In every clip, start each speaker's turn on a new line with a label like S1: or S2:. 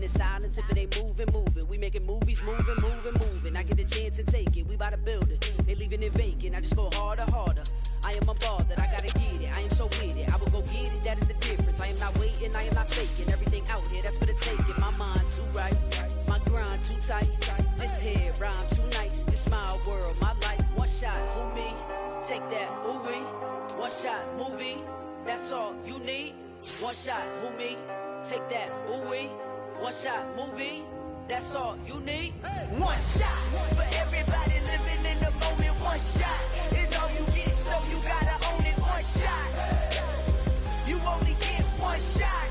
S1: in silence if it ain't moving, moving. We making movies, moving, moving, moving. I get the chance to take it, we bout to build it. They leaving it vacant, I just go harder, harder. I am unbothered, I gotta get it, I am so with it. I will go get it, that is the difference. I am not waiting, I am not faking. Everything out here, that's for the taking. My mind too right, my grind too tight. This here rhyme too nice, this my world, my life. One shot, who me? Take that, ooh-wee. One shot, movie, that's all you need. One shot, who me? Take that, ooh-wee. One shot, movie, that's all you need.
S2: One shot for everybody living in the moment. One shot is all you get, so you gotta own it. One shot, you only get one shot.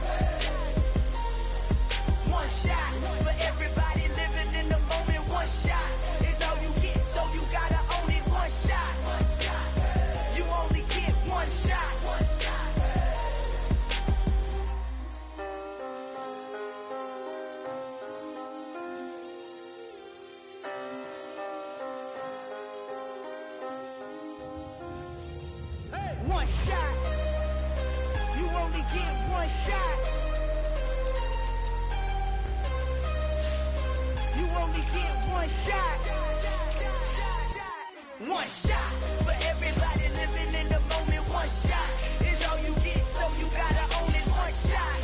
S2: One shot for everybody living in the moment. One shot is all you get, so you gotta own it. One shot, you only get one shot. One shot. You only get one shot. You only get one shot. One shot for everybody living in the moment. One shot is all you get, so you gotta own it. One shot.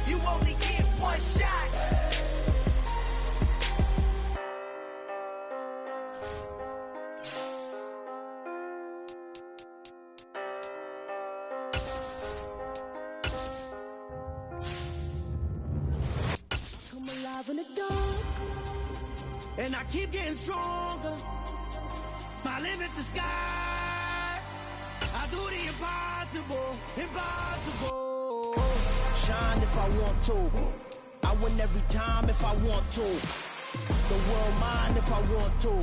S2: You only get one shot.
S3: In the dark,
S2: And I keep getting stronger. My limit's the sky. I do the impossible, impossible.
S3: shine if I want to. I win every time if I want to. The world mine if I want to.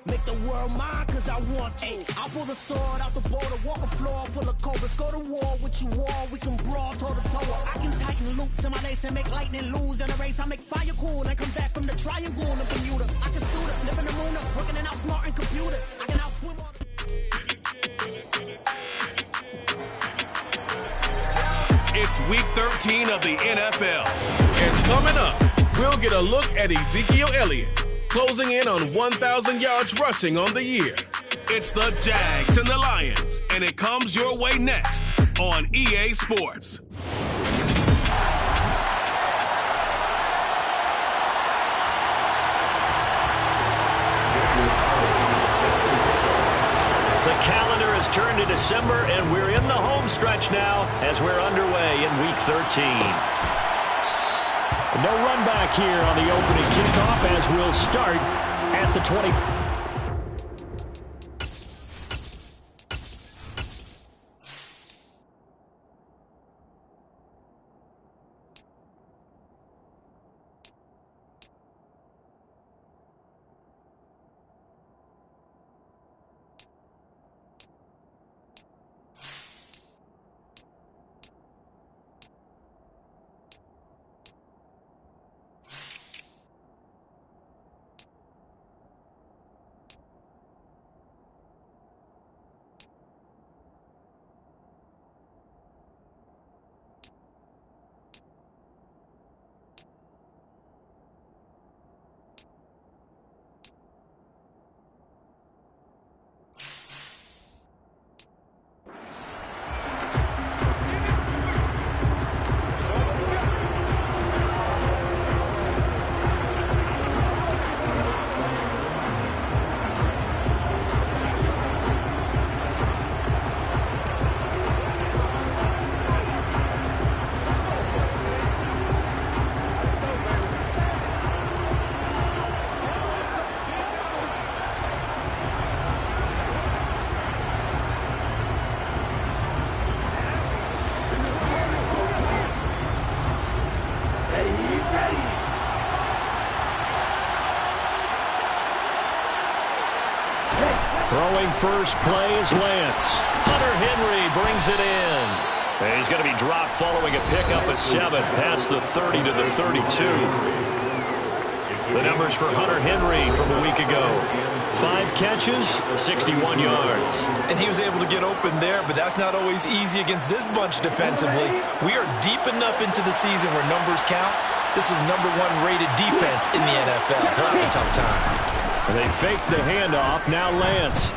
S3: Make the world mine cause I want to. I pull the sword out the border, walk a floor full of cobras. Go to war with you all, we can brawl toe to toe. I can tighten loops in my lace and make lightning lose in a race. I make fire cool and come back from the triangle in Bermuda. I can suit up, live in the moon up, working and outsmarting computers. I can outswim all the...
S4: It's week 13 of the NFL. And coming up, we'll get a look at Ezekiel Elliott, closing in on 1,000 yards rushing on the year. It's the Jags and the Lions, and it comes your way next on EA Sports.
S5: The calendar has turned to December, and we're in the home stretch now as we're underway in Week 13. No run back here on the opening kickoff as we'll start at the 20. Throwing first play is Lance. Hunter Henry brings it in. And he's going to be dropped following a pickup of 7 past the 30 to the 32. The numbers for Hunter Henry from a week ago. 5 catches, 61 yards.
S6: And he was able to get open there, but that's not always easy against this bunch defensively. We are deep enough into the season where numbers count, this is the #1 rated defense in the NFL. He'll have a tough time.
S5: And they fake the handoff. Now Lance.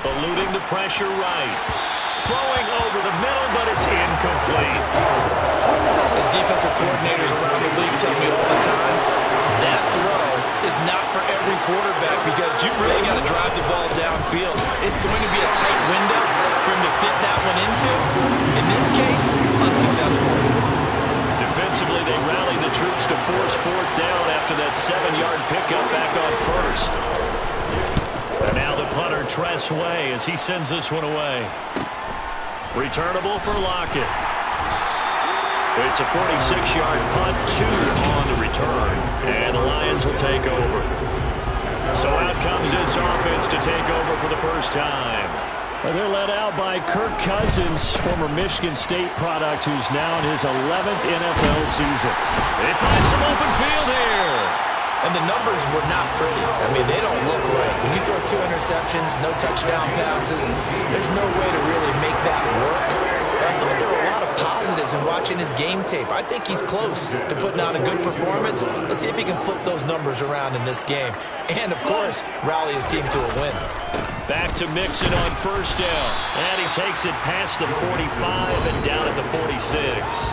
S5: Eluding the pressure right. Throwing over the middle, but it's incomplete.
S6: As defensive coordinators around the league tell me all the time, that throw is not for every quarterback because you've really got to drive the ball downfield. It's going to be a tight window for him to fit that one into. In this case, unsuccessful.
S5: Defensively, they rallied the troops to force 4th down after that 7-yard pickup back on 1st. And now the punter, Tress Way, as he sends this one away. Returnable for Lockett. It's a 46-yard punt, 2 on the return, and the Lions will take over. So out comes this offense to take over for the first time. Well, they're led out by Kirk Cousins, former Michigan State product, who's now in his 11th NFL season. They find some open field here.
S6: And the numbers were not pretty. I mean, they don't look right. When you throw 2 interceptions, no touchdown passes, there's no way to really make that work. I thought there were a lot of positives in watching his game tape. I think he's close to putting out a good performance. Let's see if he can flip those numbers around in this game. And, of course, rally his team to a win.
S5: Back to Mixon on 1st down. And he takes it past the 45 and down at the 46.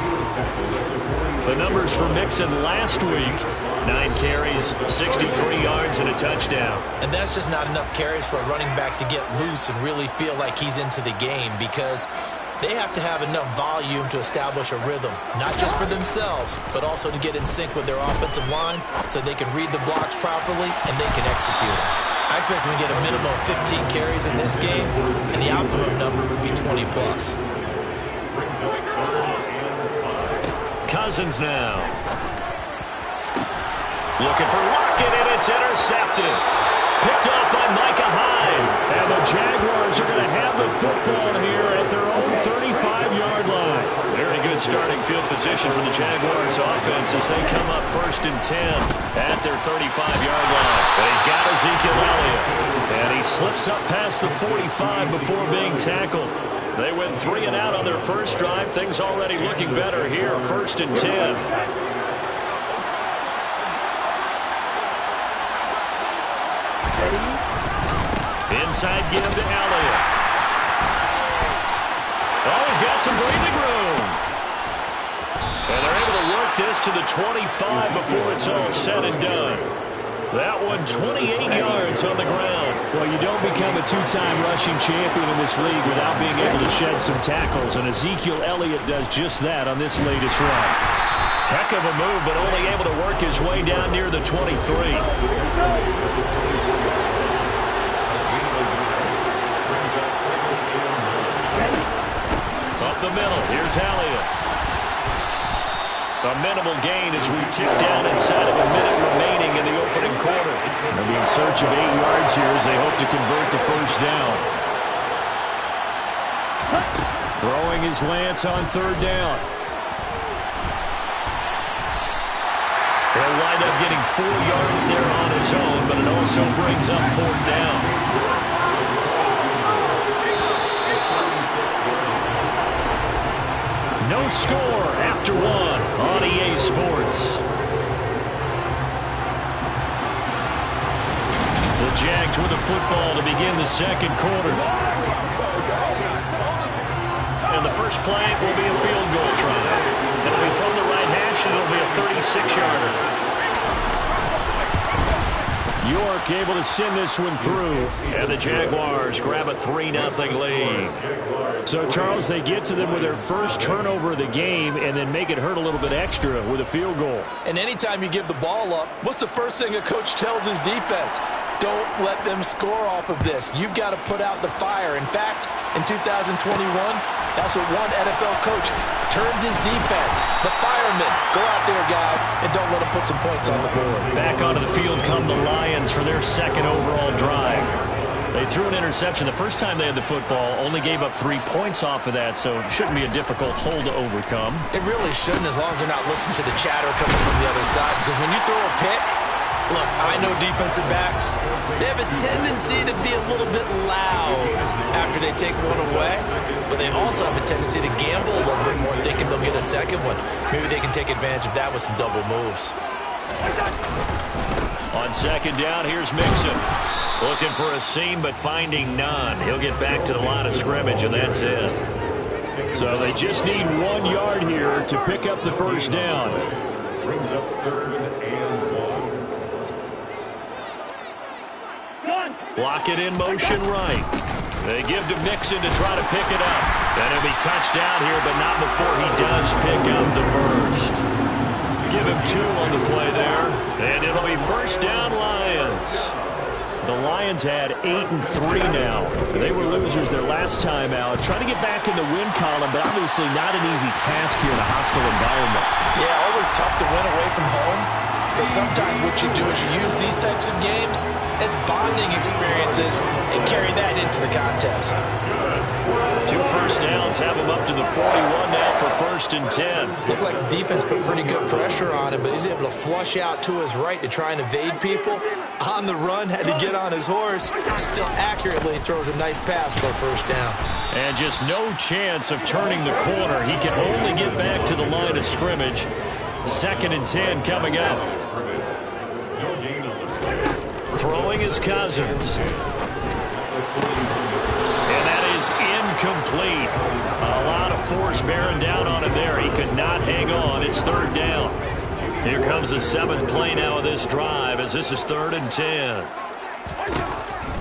S5: The numbers for Mixon last week: 9 carries, 63 yards, and a touchdown.
S6: And that's just not enough carries for a running back to get loose and really feel like he's into the game, because they have to have enough volume to establish a rhythm, not just for themselves, but also to get in sync with their offensive line so they can read the blocks properly and they can execute. I expect them to get a minimum of 15 carries in this game, and the optimum number would be 20 plus.
S5: Cousins now. Looking for Lockett, and it's intercepted. Picked off by Micah Hyde. And the Jaguars are going to have the football here at their own 35-yard line. Very good starting field position for the Jaguars offense as they come up 1st and 10 at their 35-yard line. And he's got Ezekiel Elliott. And he slips up past the 45 before being tackled. They went 3 and out on their first drive. Things already looking better here, 1st and 10. Inside give to Elliott. Oh, he's got some breathing room. And they're able to work this to the 25 before it's all said and done. That one 28 yards on the ground. Well, you don't become a 2-time rushing champion in this league without being able to shed some tackles, and Ezekiel Elliott does just that on this latest run. Heck of a move, but only able to work his way down near the 23. Up the middle, here's Elliott. A minimal gain as we tick down inside of a minute remaining in the opening quarter. They'll be in search of 8 yards here as they hope to convert the first down. Throwing is Lance on 3rd down. He'll wind up getting 4 yards there on his own, but it also brings up 4th down. No score after 1 on EA Sports. The Jags with the football to begin the second quarter. And the first play will be a field goal try. It'll be from the right hash, and it'll be a 36-yarder. York able to send this one through, and the Jaguars grab a 3-0 lead. So, Charles, they get to them with their first turnover of the game and then make it hurt a little bit extra with a field goal.
S6: And anytime you give the ball up, what's the first thing a coach tells his defense? Don't let them score off of this. You've got to put out the fire. In fact, in 2021, that's what one NFL coach termed his defense. The firemen. Go out there, guys, and don't let them put some points on the board.
S5: Back onto the field come the Lions for their second overall drive. They threw an interception the first time they had the football, only gave up 3 points off of that, so it shouldn't be a difficult hole to overcome.
S6: It really shouldn't, as long as they're not listening to the chatter coming from the other side, because when you throw a pick, Look, I know defensive backs, they have a tendency to be a little bit loud after they take one away, but they also have a tendency to gamble a little bit more, thinking they'll get a second one. Maybe they can take advantage of that with some double moves.
S5: On second down, here's Mixon. Looking for a seam, but finding none. He'll get back to the line of scrimmage, and that's it.
S7: So they just need 1 yard here to pick up the first down.
S8: Brings up 3rd and 1.
S5: Lock it in motion right. They give to Mixon to try to pick it up. And he'll be touched out here, but not before he does pick up the first. Give him 2 on the play there. And it'll be first down, Lions.
S7: The Lions had 8-3 now. They were losers their last time out. Trying to get back in the win column, but obviously not an easy task here in a hostile environment.
S6: Yeah, always tough to win away from home. But sometimes what you do is you use these types of games as bonding experiences and carry that into the contest.
S5: 2 first downs have him up to the 41 now for 1st and 10.
S6: Looked like the defense put pretty good pressure on him, but he's able to flush out to his right to try and evade people. On the run, had to get on his horse. Still accurately throws a nice pass for a first down.
S5: And just no chance of turning the corner. He can only get back to the line of scrimmage. 2nd and 10 coming up. Throwing is Cousins. And that is incomplete. A lot of force bearing down on him there. He could not hang on. It's 3rd down. Here comes the 7th play now of this drive as this is 3rd and 10.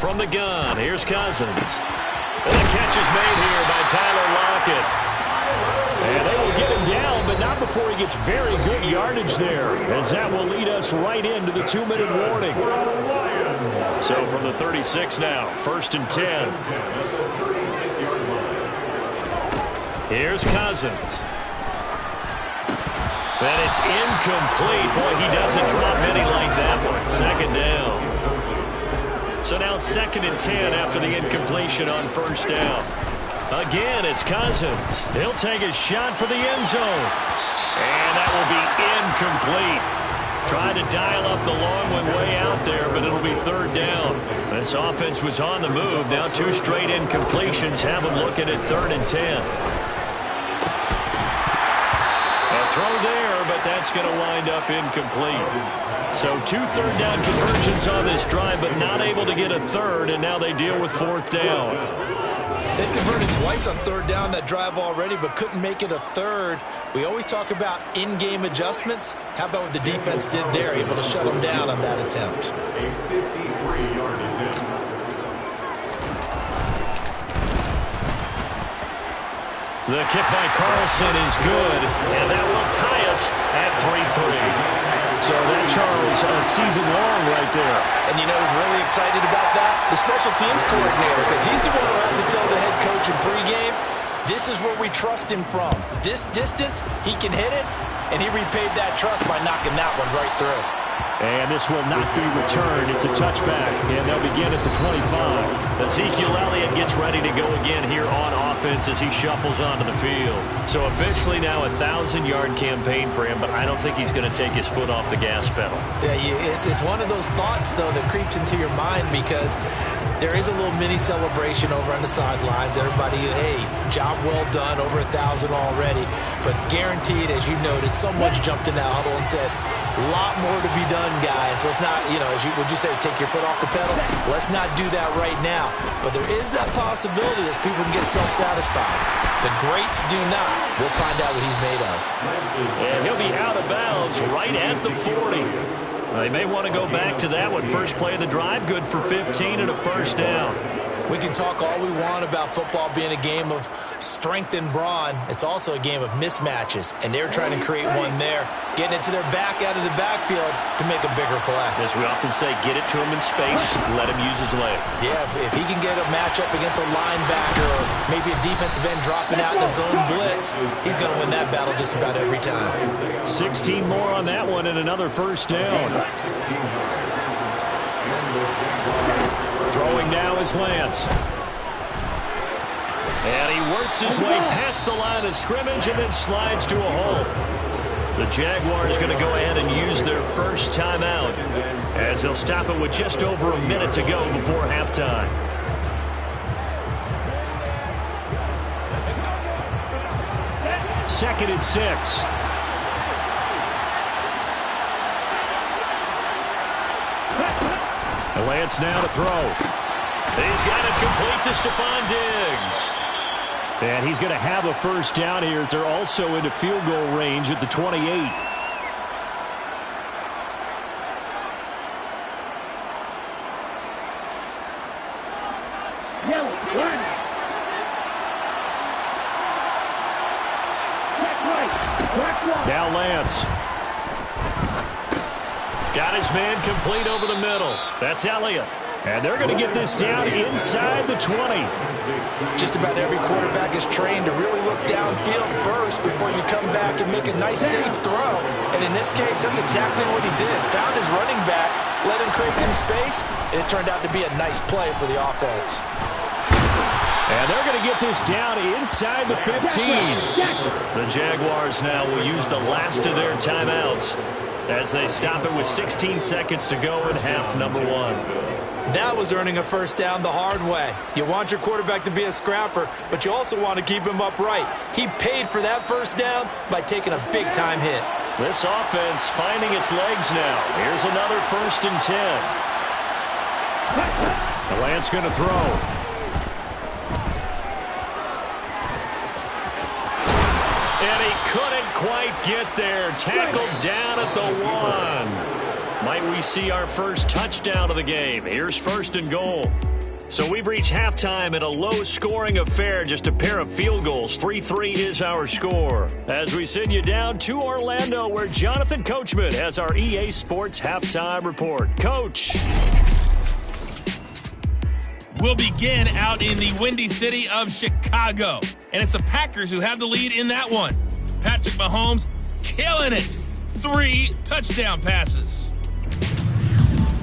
S5: From the gun, here's Cousins. And the catch is made here by Tyler Lockett.
S7: And they will get him down, but not before he gets very good yardage there, as that will lead us right into the 2-minute warning.
S5: So from the 36 now, 1st and 10. Here's Cousins. And it's incomplete. Boy, he doesn't drop any like that one. 2nd down. So now 2nd and 10 after the incompletion on 1st down. Again, it's Cousins. He'll take a shot for the end zone. And that will be incomplete. Tried to dial up the long one way out there, but it'll be 3rd down. This offense was on the move. Now 2 straight incompletions have them looking at 3rd and 10. A throw there, but that's going to wind up incomplete. So 2 third down conversions on this drive, but not able to get a third, and now they deal with 4th down.
S6: They converted twice on 3rd down that drive already, but couldn't make it a 3rd. We always talk about in-game adjustments. How about what the defense did there, able to shut them down on that attempt?
S8: A 53-yard attempt.
S5: The kick by Carlson is good, and that will tie us at 3-3.
S7: So that, Charles, a season long right there.
S6: And you know who's really excited about that? The special teams coordinator, because he's the one who has to tell the head coach in pregame, this is where we trust him from. This distance, he can hit it, and he repaid that trust by knocking that one right through.
S7: And this will not be returned. It's a touchback, and they'll begin at the 25.
S5: Ezekiel Elliott gets ready to go again here on offense as he shuffles onto the field. So officially now a 1,000-yard campaign for him, but I don't think he's going to take his foot off the gas pedal.
S6: Yeah, it's one of those thoughts, though, that creeps into your mind because there is a little mini celebration over on the sidelines. Everybody, hey, job well done, over 1,000 already. But guaranteed, as you noted, someone jumped in that huddle and said, a lot more to be done, guys. Let's not, would you say, take your foot off the pedal? Let's not do that right now. But there is that possibility that people can get self-satisfied. The greats do not. We'll find out what he's made of.
S5: And he'll be out of bounds right at the 40. They may want to go back to that one. First play of the drive, good for 15 and a first down.
S6: We can talk all we want about football being a game of strength and brawn. It's also a game of mismatches, and they're trying to create one there, getting it to their back out of the backfield to make a bigger play.
S5: As we often say, get it to him in space, let him use his leg.
S6: Yeah, if he can get a matchup against a linebacker or maybe a defensive end dropping out in a zone blitz, he's going to win that battle just about every time.
S7: 16 more on that one and another first down. Throwing now is Lance.
S5: And he works his way past the line of scrimmage and then slides to a hole. The Jaguars going to go ahead and use their first timeout as they'll stop it with just over a minute to go before halftime. Second and 6. Lance now to throw. He's got it complete to Stephon Diggs. And he's going to have a first down here as they're also into field goal range at the 28. Now Lance. Got his man complete over the middle. That's Elliott. And they're going to get this down inside the 20.
S6: Just about every quarterback is trained to really look downfield first before you come back and make a nice, safe throw. And in this case, that's exactly what he did. Found his running back, let him create some space, and it turned out to be a nice play for the offense.
S5: And they're going to get this down inside the 15. The Jaguars now will use the last of their timeouts as they stop it with 16 seconds to go in half number 1.
S6: That was earning a first down the hard way. You want your quarterback to be a scrapper, but you also want to keep him upright. He paid for that first down by taking a big-time hit.
S5: This offense finding its legs now. Here's another 1st and 10. Lance going to throw. And he couldn't quite get there. Tackled down at the 1. Might we see our first touchdown of the game? Here's 1st and goal. So we've reached halftime in a low-scoring affair, just a pair of field goals. 3-3 is our score. As we send you down to Orlando, where Jonathan Coachman has our EA Sports Halftime Report. Coach.
S9: We'll begin out in the windy city of Chicago. And it's the Packers who have the lead in that one. Patrick Mahomes killing it. 3 touchdown passes.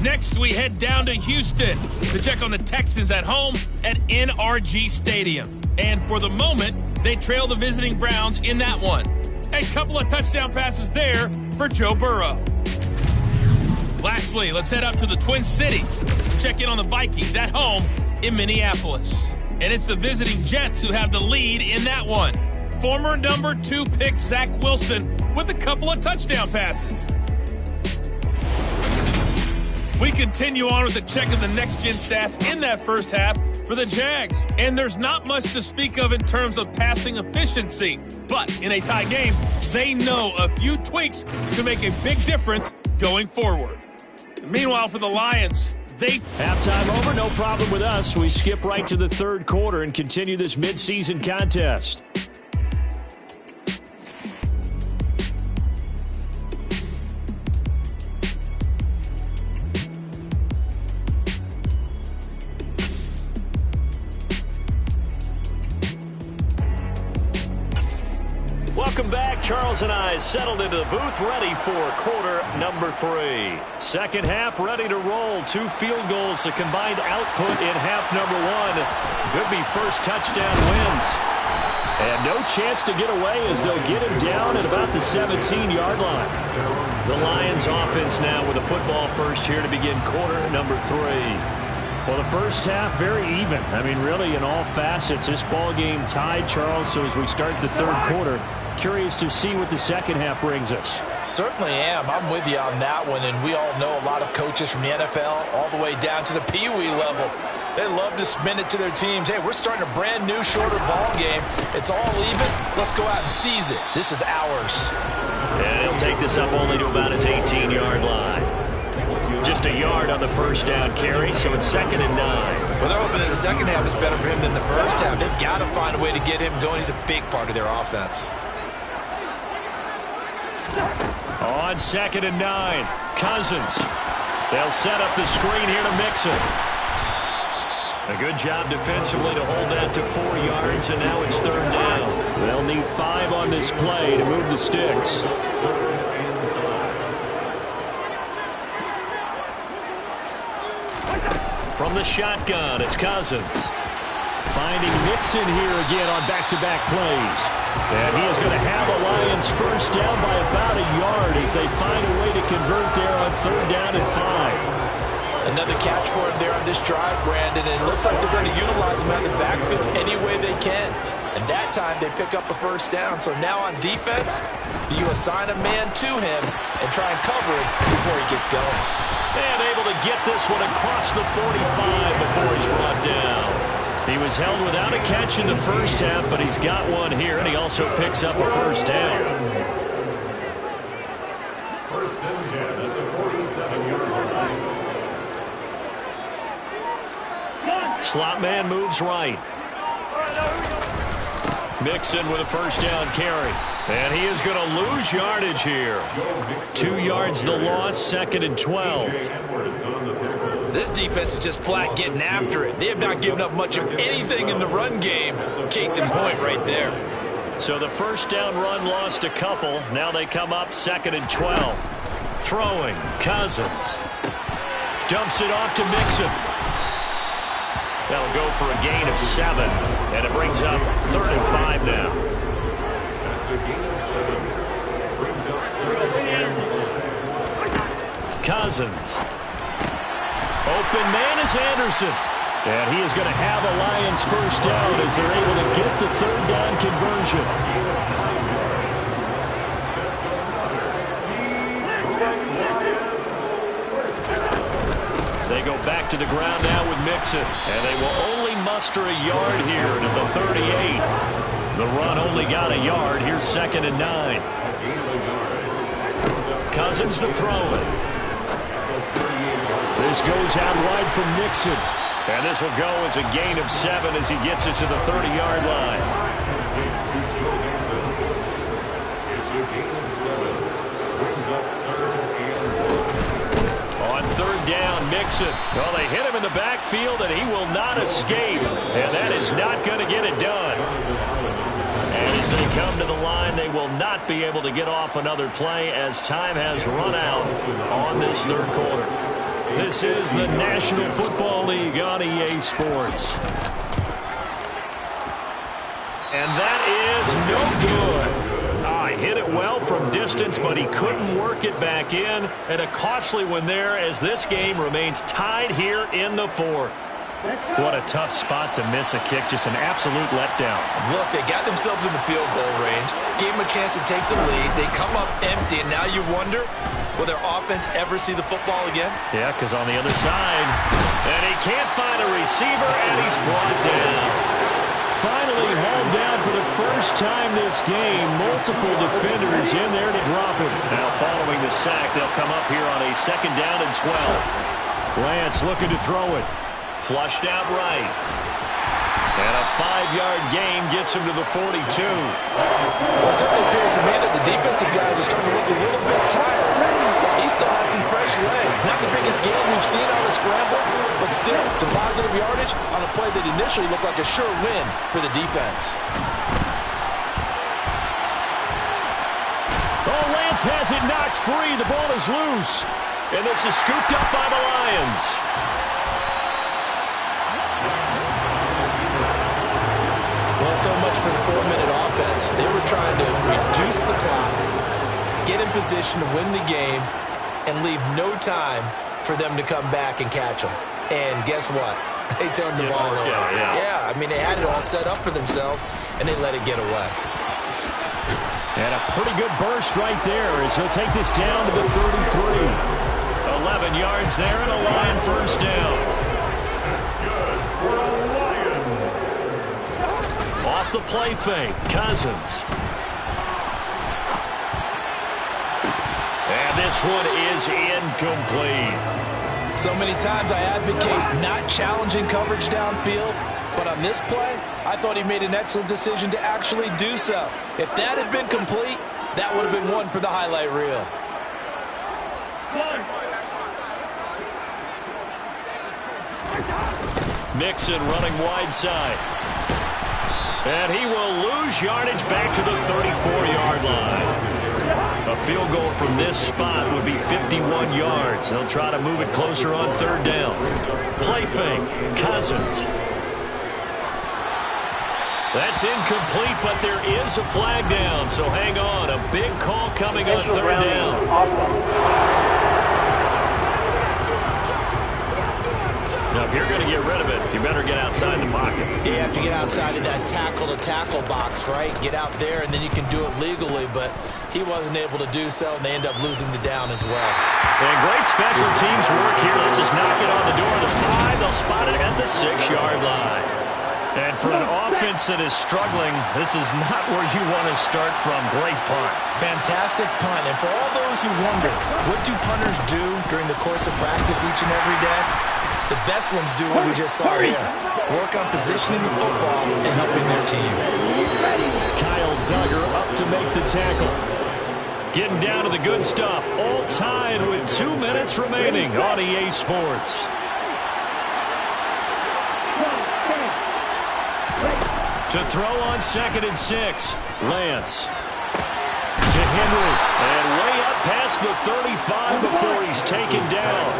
S9: Next, we head down to Houston to check on the Texans at home at NRG Stadium. And for the moment, they trail the visiting Browns in that one. A couple of touchdown passes there for Joe Burrow. Lastly, let's head up to the Twin Cities to check in on the Vikings at home in Minneapolis. And it's the visiting Jets who have the lead in that one. Former number 2 pick Zach Wilson with a couple of touchdown passes. We continue on with the check of the next-gen stats in that first half for the Jags. And there's not much to speak of in terms of passing efficiency. But in a tie game, they know a few tweaks can make a big difference going forward. Meanwhile, for the Lions,
S5: halftime over, no problem with us. We skip right to the 3rd quarter and continue this midseason contest. Welcome back. Charles and I settled into the booth, ready for quarter number 3. Second half ready to roll. 2 field goals, the combined output in half number 1. Could be first touchdown wins. And no chance to get away as they'll get him down at about the 17-yard line. The Lions offense now with a football first here to begin quarter number 3. Well, the first half, very even. I mean, really, in all facets, this ball game tied, Charles. So as we start the 3rd quarter, curious to see what the second half brings us.
S6: Certainly am. I'm with you on that one. And we all know a lot of coaches from the NFL all the way down to the Pee Wee level. They love to spin it to their teams. Hey, we're starting a brand new, shorter ball game. It's all even. Let's go out and seize it. This is ours.
S5: And he'll take this up only to about his 18-yard line. Just a yard on the first down carry, so it's 2nd and 9.
S6: Well, they're hoping that the second half is better for him than the first half. They've got to find a way to get him going. He's a big part of their offense.
S5: On 2nd and 9, Cousins. They'll set up the screen here to Mixon. A good job defensively to hold that to 4 yards, and now it's 3rd down. They'll need 5 on this play to move the sticks. From the shotgun, it's Cousins. Finding Mixon here again on back-to-back plays.
S7: And he is going to have a Lions first down by about a yard as they find a way to convert there on 3rd down and 5.
S6: Another catch for him there on this drive, Brandon, and it looks like they're going to utilize him out of the backfield any way they can. And that time they pick up a first down. So now on defense, do you assign a man to him and try and cover him before he gets going?
S7: And able to get this one across the 45 before he's brought down. He was held without a catch in the first half, but he's got one here, and he also picks up a first down.
S8: 1st and 10 at the 47-yard line.
S7: Slot man moves right. Mixon with a first down carry. And he is going to lose yardage here. 2 yards the loss, 2nd and 12.
S6: This defense is just flat getting after it. They have not given up much of anything in the run game. Case in point right there.
S7: So the first down run lost a couple. Now they come up 2nd and 12. Throwing, Cousins. Dumps it off to Mixon. That'll go for a gain of 7. And it brings up 3rd and 5 now.
S8: That's a gain of 7. Brings up 3rd and 5.
S7: Cousins. Open man is Anderson. And he is going to have a Lions first down as they're able to get the 3rd down conversion. They go back to the ground now with Mixon, and they will only muster a yard here to the 38. The run only got a yard. Here's 2nd and 9. Cousins to throw it. This goes out wide from Mixon, and this will go as a gain of 7 as he gets it to the 30-yard line.
S8: It's a gain of 7. Brings up 3rd and 1.
S7: On 3rd down, Mixon. Well, they hit him in the backfield, and he will not escape. And that is not going to get it done. And as they come to the line, they will not be able to get off another play as time has run out on this 3rd quarter. This is the National Football League on EA Sports. And that is no good. He hit it well from distance, but he couldn't work it back in. And a costly one there as this game remains tied here in the 4th. What a tough spot to miss a kick. Just an absolute letdown.
S6: Look, they got themselves in the field goal range, gave them a chance to take the lead. They come up empty, and now you wonder, will their offense ever see the football again?
S7: Yeah, because on the other side, and he can't find a receiver, and he's brought down. Finally hauled down for the first time this game. Multiple defenders in there to drop him. Now following the sack, they'll come up here on a 2nd down and 12. Lance looking to throw it. Flushed out right. And a 5-yard gain gets him to the 42.
S6: Well, it certainly appears to me that the defensive guys are starting to look a little bit tired. He still has some fresh legs. Not the biggest gain we've seen on a scramble, but still some positive yardage on a play that initially looked like a sure win for the defense.
S7: Oh, Lance has it knocked free. The ball is loose. And this is scooped up by the Lions.
S6: Well, so much for the 4-minute offense. They were trying to reduce the clock, get in position to win the game, and leave no time for them to come back and catch them. And guess what? They turned the ball over. Yeah, I mean, they had it all set up for themselves, and they let it get away.
S7: And a pretty good burst right there as he'll take this down to the 33. 11 yards there and a Lion first down.
S8: That's good for the Lions.
S7: Off the play fake, Cousins. And this one is incomplete.
S6: So many times I advocate not challenging coverage downfield, but on this play, I thought he made an excellent decision to actually do so. If that had been complete, that would have been one for the highlight reel.
S7: Mixon running wide side. And he will lose yardage back to the 34-yard line. A field goal from this spot would be 51 yards. They'll try to move it closer on 3rd down. Play fake, Cousins.
S5: That's incomplete, but there is a flag down, so hang on. A big call coming on third down. Now, if you're going to get rid of it, you better get outside the pocket.
S6: You have to get outside of that tackle-to-tackle box, right? Get out there, and then you can do it legally, but he wasn't able to do so, and they end up losing the down as well.
S5: And great special teams work here. Let's just knock it on the door of the 5. They'll spot it at the 6-yard line. And for an offense that is struggling, this is not where you want to start from. Great punt.
S6: Fantastic punt. And for all those who wonder, what do punters do during the course of practice each and every day? The best ones do what we just saw here. Work on positioning the football and helping their team.
S5: Kyle Duggar up to make the tackle. Getting down to the good stuff. All tied with 2 minutes remaining on EA Sports. To throw on 2nd and 6. Lance. To Henry. And way up past the 35 before he's taken down.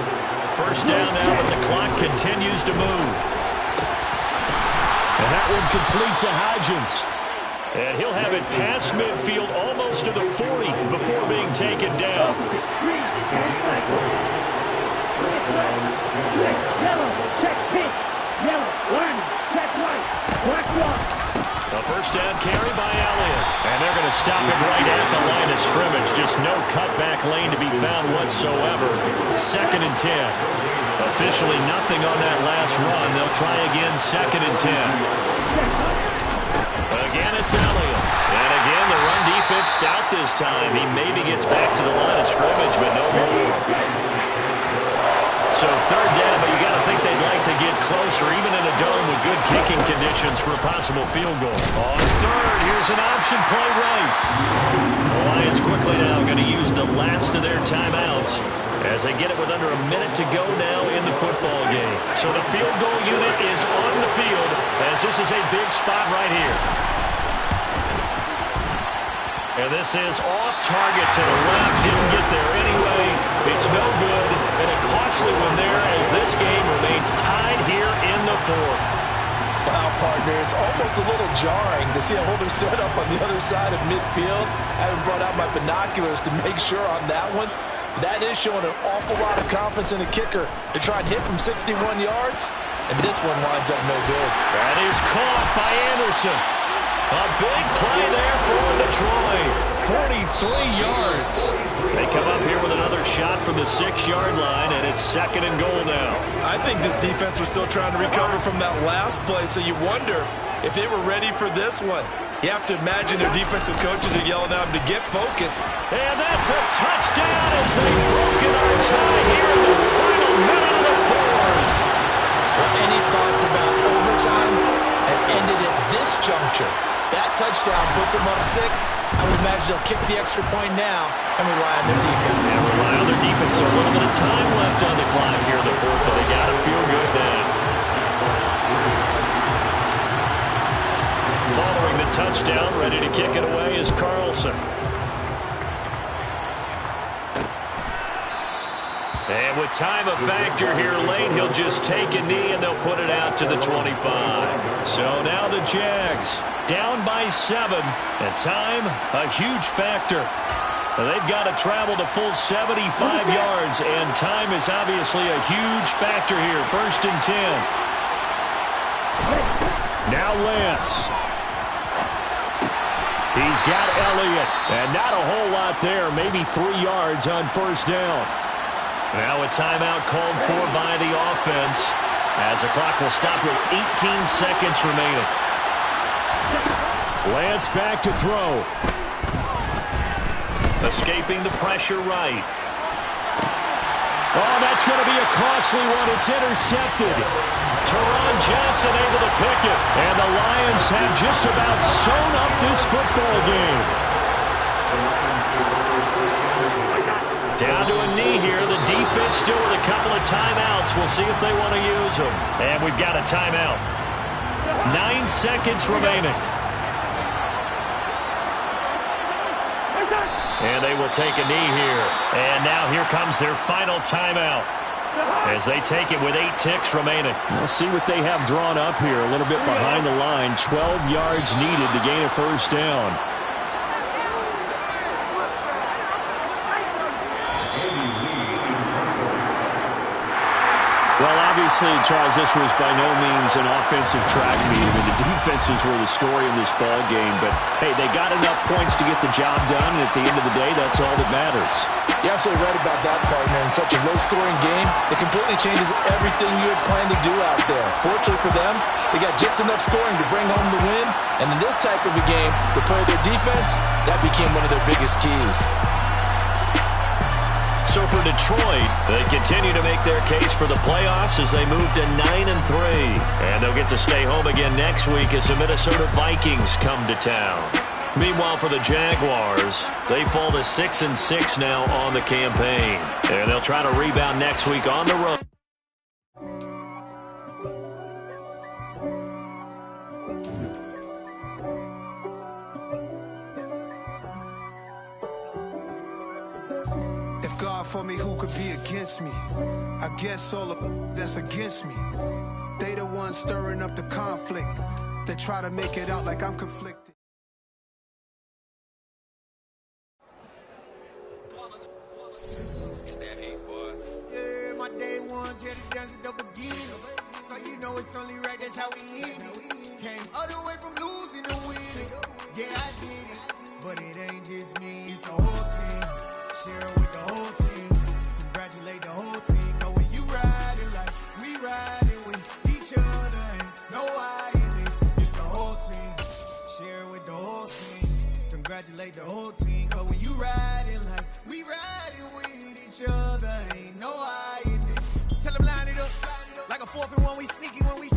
S5: First down now, but the clock continues to move. And that one complete to Hodgins. And he'll have it past midfield almost to the 40 before being taken down.
S10: Yellow, check pink. Yellow, one, check white. Black one.
S5: A first down carry by Elliott. And they're going to stop him right at the line of scrimmage. Just no cutback lane to be found whatsoever. 2nd and 10. Officially nothing on that last run. They'll try again, 2nd and 10. Again, it's Elliott. And again, the run defense stout this time. He maybe gets back to the line of scrimmage, but no more. So 3rd down, but you got to think they'd like to get closer, even in a dome with good kicking conditions for a possible field goal. On 3rd, here's an option play right. The Lions quickly now going to use the last of their timeouts as they get it with under a minute to go now in the football game. So the field goal unit is on the field as this is a big spot right here. And this is off target to the left. Didn't get there anyway. It's no good. And a costly one there as this game remains tied here in the 4th.
S6: Wow, partner, it's almost a little jarring to see a holder set up on the other side of midfield. I haven't brought out my binoculars to make sure on that one. That is showing an awful lot of confidence in the kicker to try and hit from 61 yards. And this one winds up no good.
S5: That is caught by Anderson. A big play there for Detroit. 43 yards. They come up here with another shot from the 6-yard line, and it's 2nd and goal now.
S6: I think this defense was still trying to recover from that last play, so you wonder if they were ready for this one. You have to imagine their defensive coaches are yelling at them to get focused.
S5: And that's a touchdown as they've broken our tie here in the final minute of the 4th.
S6: Well, any thoughts about overtime that ended at this juncture? That touchdown puts them up 6. I would imagine they'll kick the extra point now and rely on their defense.
S5: And rely on their defense. So a little bit of time left on the clock here in the 4th, but they got to feel good now. Following the touchdown, ready to kick it away is Carlson. And with time a factor here late, he'll just take a knee and they'll put it out to the 25. So now the Jags down by 7. And time, a huge factor. They've got to travel the full 75 yards, and time is obviously a huge factor here. 1st and 10. Now Lance. He's got Elliott, and not a whole lot there, maybe 3 yards on 1st down. Now a timeout called for by the offense as the clock will stop with 18 seconds remaining. Lance back to throw. Escaping the pressure right. Oh, that's going to be a costly one. It's intercepted. Teron Johnson able to pick it. And the Lions have just about sewn up this football game. Down to a knee here. The defense still with a couple of timeouts. We'll see if they want to use them. And we've got a timeout. 9 seconds remaining. And they will take a knee here. And now here comes their final timeout. as they take it with 8 ticks remaining.
S7: We'll see what they have drawn up here. A little bit behind the line. 12 yards needed to gain a first down. Well, obviously, Charles, this was by no means an offensive track meet. I mean, the defenses were the story in this ball game. But, hey, they got enough points to get the job done. And at the end of the day, that's all that matters.
S6: You're absolutely right about that, partner. In such a low-scoring game, it completely changes everything you had planned to do out there. Fortunately for them, they got just enough scoring to bring home the win. And in this type of a game, to play their defense, that became one of their biggest keys.
S5: So for Detroit, they continue to make their case for the playoffs as they move to 9-3. And they'll get to stay home again next week as the Minnesota Vikings come to town. Meanwhile, for the Jaguars, they fall to 6-6 now on the campaign. And they'll try to rebound next week on the road.
S11: For me, who could be against me? I guess all of that's against me. They the ones stirring up the conflict. They try to make it out like I'm conflicted.
S12: It's that hate, boy. Yeah, my day ones here to dance at the beginning. So you know it's only right, that's how we end it. Came all the way from losing to winning. Yeah, I did it. But it ain't just me, it's the whole team. Sharing with the whole team. Congratulate the whole team. Know when you riding like we riding with each other. Ain't no I in this. It's the whole team. Share with the whole team. Congratulate the whole team. Cause when you riding like we riding with each other. Ain't no I in this. Tell them line it up. Like a 4th and 1, we sneaky when we